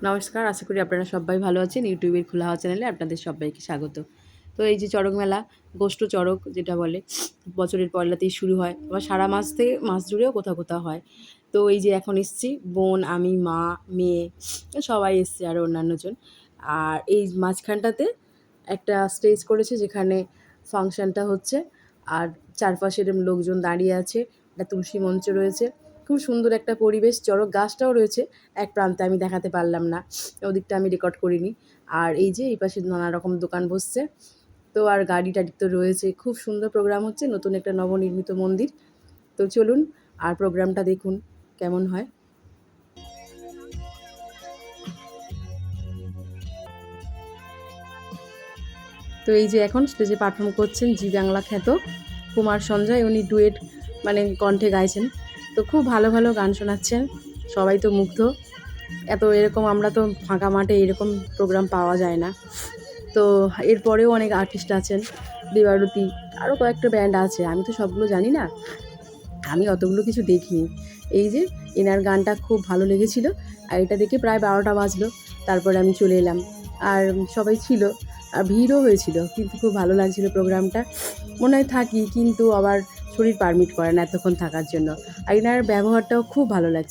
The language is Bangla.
নমস্কার, আশা করি আপনারা সবাই ভালো আছেন। ইউটিউবের খোলা হাওয়া চ্যানেলে আপনাদের সবাইকে স্বাগত। তো এই যে চড়ক মেলা, গোষ্ঠ চড়ক যেটা বলে, বছরের পয়লাতেই শুরু হয়। আবার সারা মাস থেকে মাস জুড়েও কোথাও কোথাও হয়। তো এই যে এখন এসছি, বোন, আমি, মা, মেয়ে সবাই এসছে, আরও অন্যান্যজন। আর এই মাঝখানটাতে একটা স্টেজ করেছে যেখানে ফাংশানটা হচ্ছে, আর চারপাশের লোকজন দাঁড়িয়ে আছে, একটা তুলসী মঞ্চ রয়েছে। খুব সুন্দর একটা পরিবেশ, চড়ক গাছটাও রয়েছে এক প্রান্তে, আমি দেখাতে পারলাম না, ওদিকটা আমি রেকর্ড করিনি। আর এই যে এই পাশে নানা রকম দোকান বসছে। তো আর গাড়ি টাড়ি তো রয়েছে, খুব সুন্দর প্রোগ্রাম হচ্ছে, নতুন একটা নবনির্মিত মন্দির। তো চলুন আর প্রোগ্রামটা দেখুন কেমন হয়। তো এই যে এখন স্টেজে পারফর্ম করছেন জি বাংলা খ্যাত কুমার সঞ্জয়, উনি ডুয়েট মানে কণ্ঠে গাইছেন। তো খুব ভালো ভালো গান শোনাচ্ছেন, সবাই তো মুগ্ধ। এরকম আমরা তো ফাঁকা মাঠে এরকম প্রোগ্রাম পাওয়া যায় না। তো এরপরেও অনেক আর্টিস্ট আছেন, দেবারতী, আরও কয়েকটা ব্যান্ড আছে, আমি তো সবগুলো জানি না, আমি অতগুলো কিছু দেখিনি। এই যে এনার গানটা খুব ভালো লেগেছিল, আর এটা দেখে প্রায় 12টা বাজলো, তারপরে আমি চলে এলাম। আর সবাই ছিল, আর ভিড়ও হয়েছিল, কিন্তু খুব ভালো লাগছিল প্রোগ্রামটা। মনে হয় থাকি, কিন্তু আবার শরীর পারমিট করে না এতক্ষণ থাকার জন্য। আর এনার ব্যবহারটাও খুব ভালো লাগছে।